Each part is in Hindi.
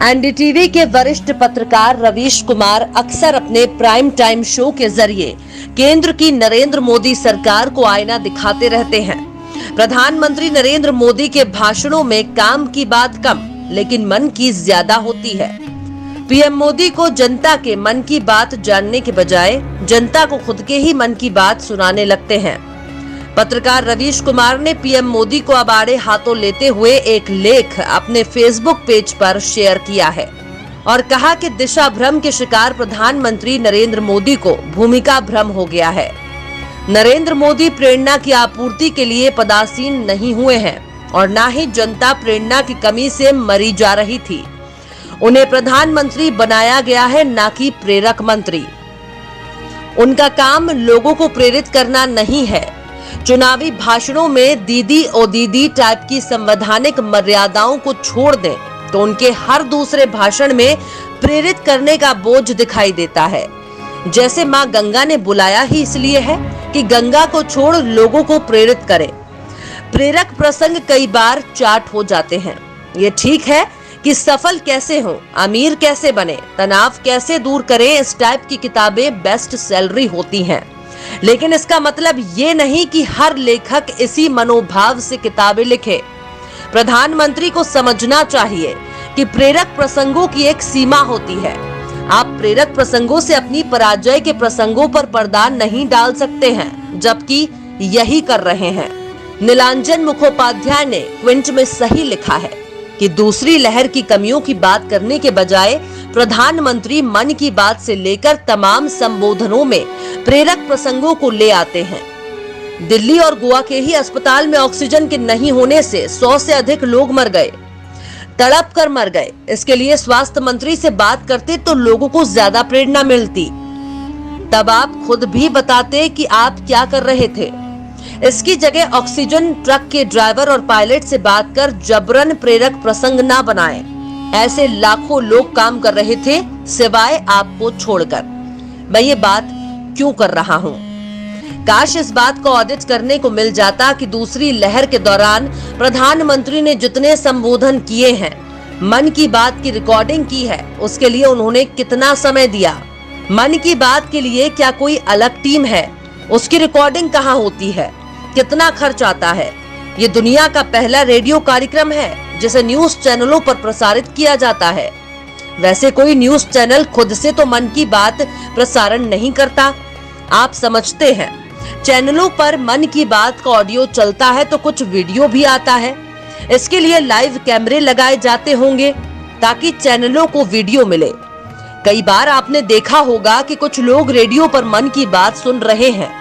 एनडीटीवी के वरिष्ठ पत्रकार रवीश कुमार अक्सर अपने प्राइम टाइम शो के जरिए केंद्र की नरेंद्र मोदी सरकार को आईना दिखाते रहते हैं। प्रधानमंत्री नरेंद्र मोदी के भाषणों में काम की बात कम, लेकिन मन की ज्यादा होती है। पीएम मोदी को जनता के मन की बात जानने के बजाय जनता को खुद के ही मन की बात सुनाने लगते हैं। पत्रकार रवीश कुमार ने पीएम मोदी को अब आड़े हाथों लेते हुए एक लेख अपने फेसबुक पेज पर शेयर किया है और कहा कि दिशा भ्रम के शिकार प्रधानमंत्री नरेंद्र मोदी को भूमिका भ्रम हो गया है। नरेंद्र मोदी प्रेरणा की आपूर्ति के लिए पदासीन नहीं हुए हैं और न ही जनता प्रेरणा की कमी से मरी जा रही थी। उन्हें प्रधानमंत्री बनाया गया है, न कि प्रेरक मंत्री। उनका काम लोगों को प्रेरित करना नहीं है। चुनावी भाषणों में दीदी ओ दीदी टाइप की संवैधानिक मर्यादाओं को छोड़ दें तो उनके हर दूसरे भाषण में प्रेरित करने का बोझ दिखाई देता है। जैसे मां गंगा ने बुलाया ही इसलिए है कि गंगा को छोड़ लोगों को प्रेरित करें। प्रेरक प्रसंग कई बार चाट हो जाते हैं। ये ठीक है कि सफल कैसे हो, अमीर कैसे बने, तनाव कैसे दूर करें, इस टाइप की किताबें बेस्ट सेलरी होती हैं, लेकिन इसका मतलब ये नहीं कि हर लेखक इसी मनोभाव से किताबें लिखे। प्रधानमंत्री को समझना चाहिए कि प्रेरक प्रसंगों की एक सीमा होती है। आप प्रेरक प्रसंगों से अपनी पराजय के प्रसंगों पर पर्दा नहीं डाल सकते हैं, जबकि यही कर रहे हैं। नीलांजन मुखोपाध्याय ने क्विंट में सही लिखा है कि दूसरी लहर की कमियों की बात करने के बजाय प्रधानमंत्री मन की बात से लेकर तमाम संबोधनों में प्रेरक प्रसंगों को ले आते हैं। दिल्ली और गोवा के ही अस्पताल में ऑक्सीजन के नहीं होने से 100 से अधिक लोग मर गए, तड़प कर मर गए। इसके लिए स्वास्थ्य मंत्री से बात करते तो लोगों को ज्यादा प्रेरणा मिलती। तब आप खुद भी बताते कि आप क्या कर रहे थे। इसकी जगह ऑक्सीजन ट्रक के ड्राइवर और पायलट से बात कर जबरन प्रेरक प्रसंग ना बनाएं। ऐसे लाखों लोग काम कर रहे थे सिवाय आपको छोड़कर। मैं ये बात क्यों कर रहा हूँ? काश इस बात को ऑडिट करने को मिल जाता कि दूसरी लहर के दौरान प्रधानमंत्री ने जितने संबोधन किए हैं, मन की बात की रिकॉर्डिंग की है, उसके लिए उन्होंने कितना समय दिया। मन की बात के लिए क्या कोई अलग टीम है? उसकी रिकॉर्डिंग कहाँ होती है? कितना खर्च आता है? ये दुनिया का पहला रेडियो कार्यक्रम है जिसे न्यूज चैनलों पर प्रसारित किया जाता है। वैसे कोई न्यूज चैनल खुद से तो मन की बात प्रसारण नहीं करता। आप समझते हैं, चैनलों पर मन की बात का ऑडियो चलता है तो कुछ वीडियो भी आता है। इसके लिए लाइव कैमरे लगाए जाते होंगे ताकि चैनलों को वीडियो मिले। कई बार आपने देखा होगा कि कुछ लोग रेडियो पर मन की बात सुन रहे हैं,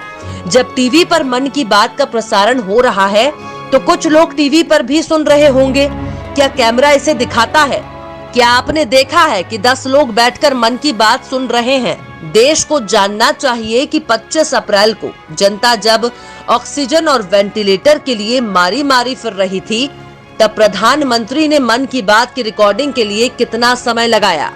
जब टीवी पर मन की बात का प्रसारण हो रहा है तो कुछ लोग टीवी पर भी सुन रहे होंगे। क्या कैमरा इसे दिखाता है? क्या आपने देखा है कि 10 लोग बैठकर मन की बात सुन रहे हैं? देश को जानना चाहिए कि 25 अप्रैल को जनता जब ऑक्सीजन और वेंटिलेटर के लिए मारी मारी फिर रही थी, तब प्रधानमंत्री ने मन की बात की रिकॉर्डिंग के लिए कितना समय लगाया।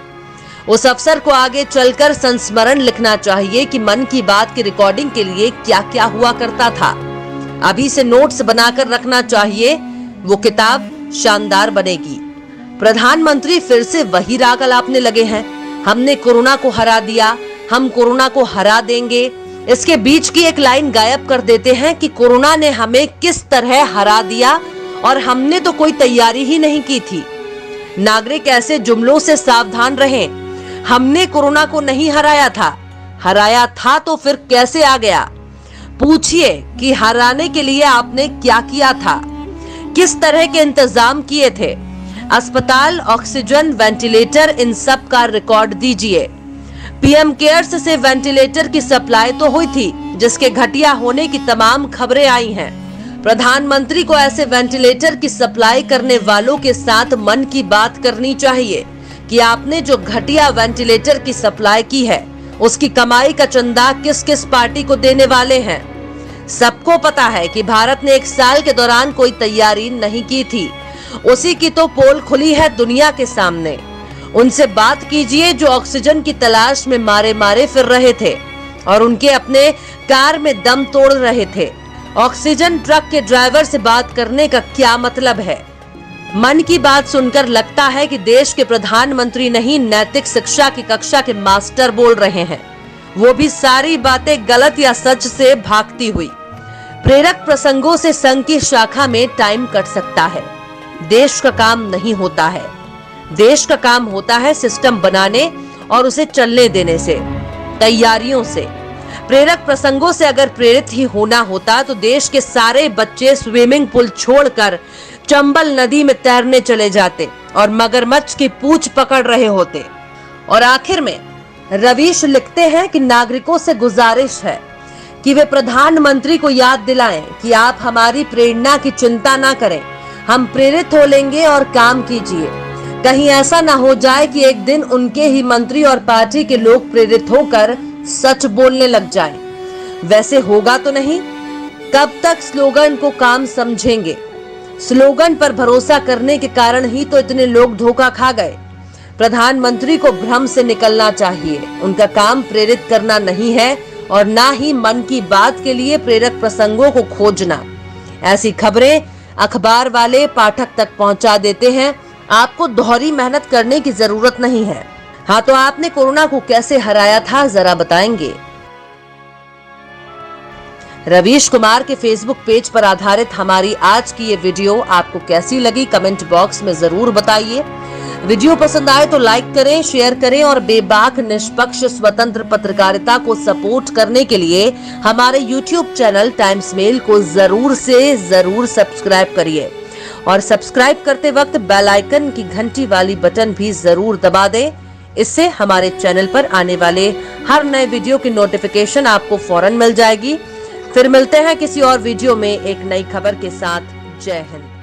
उस अफसर को आगे चलकर संस्मरण लिखना चाहिए कि मन की बात की रिकॉर्डिंग के लिए क्या क्या हुआ करता था। अभी से नोट्स बनाकर रखना चाहिए, वो किताब शानदार बनेगी। प्रधानमंत्री फिर से वही राग अलापने लगे हैं। हमने कोरोना को हरा दिया, हम कोरोना को हरा देंगे। इसके बीच की एक लाइन गायब कर देते हैं कि कोरोना ने हमें किस तरह हरा दिया और हमने तो कोई तैयारी ही नहीं की थी। नागरिक ऐसे जुमलों से सावधान रहें। हमने कोरोना को नहीं हराया था तो फिर कैसे आ गया? पूछिए कि हराने के लिए आपने क्या किया था, किस तरह के इंतजाम किए थे। अस्पताल, ऑक्सीजन, वेंटिलेटर, इन सब का रिकॉर्ड दीजिए। पीएम केयर्स से वेंटिलेटर की सप्लाई तो हुई थी, जिसके घटिया होने की तमाम खबरें आई हैं। प्रधानमंत्री को ऐसे वेंटिलेटर की सप्लाई करने वालों के साथ मन की बात करनी चाहिए कि आपने जो घटिया वेंटिलेटर की सप्लाई की है, उसकी कमाई का चंदा किस किस पार्टी को देने वाले हैं। सबको पता है कि भारत ने 1 साल के दौरान कोई तैयारी नहीं की थी। उसी की तो पोल खुली है दुनिया के सामने। उनसे बात कीजिए जो ऑक्सीजन की तलाश में मारे मारे फिर रहे थे और उनके अपने कार में दम तोड़ रहे थे। ऑक्सीजन ट्रक के ड्राइवर से बात करने का क्या मतलब है? मन की बात सुनकर लगता है कि देश के प्रधानमंत्री नहीं, नैतिक शिक्षा की कक्षा के मास्टर बोल रहे हैं, वो भी सारी बातें गलत या सच से भागती हुई। प्रेरक प्रसंगों से संघ की शाखा में टाइम कट सकता है। देश का काम नहीं होता है। देश का काम होता है सिस्टम बनाने और उसे चलने देने से, तैयारियों से। प्रेरक प्रसंगों से अगर प्रेरित ही होना होता तो देश के सारे बच्चे स्विमिंग पूल छोड़कर चंबल नदी में तैरने चले जाते और मगरमच्छ की पूंछ पकड़ रहे होते। और आखिर में रवीश लिखते हैं कि नागरिकों से गुजारिश है कि वे प्रधानमंत्री को याद दिलाएं कि आप हमारी प्रेरणा की चिंता ना करें, हम प्रेरित हो लेंगे और काम कीजिए। कहीं ऐसा ना हो जाए कि एक दिन उनके ही मंत्री और पार्टी के लोग प्रेरित होकर सच बोलने लग जाएं। वैसे होगा तो नहीं। कब तक स्लोगन को काम समझेंगे? स्लोगन पर भरोसा करने के कारण ही तो इतने लोग धोखा खा गए। प्रधानमंत्री को भ्रम से निकलना चाहिए। उनका काम प्रेरित करना नहीं है और ना ही मन की बात के लिए प्रेरक प्रसंगों को खोजना। ऐसी खबरें अखबार वाले पाठक तक पहुंचा देते हैं। आपको दोहरी मेहनत करने की जरूरत नहीं है। हाँ, तो आपने कोरोना को कैसे हराया था, जरा बताएंगे? रवीश कुमार के फेसबुक पेज पर आधारित हमारी आज की ये वीडियो आपको कैसी लगी, कमेंट बॉक्स में जरूर बताइए। वीडियो पसंद आए तो लाइक करें, शेयर करें और बेबाक, निष्पक्ष, स्वतंत्र पत्रकारिता को सपोर्ट करने के लिए हमारे YouTube चैनल टाइम्स मेल को जरूर से जरूर सब्सक्राइब करिए। और सब्सक्राइब करते वक्त बेल आइकन की घंटी वाली बटन भी जरूर दबा दें। इससे हमारे चैनल पर आने वाले हर नए वीडियो की नोटिफिकेशन आपको फौरन मिल जाएगी। फिर मिलते हैं किसी और वीडियो में एक नई खबर के साथ। जय हिंद।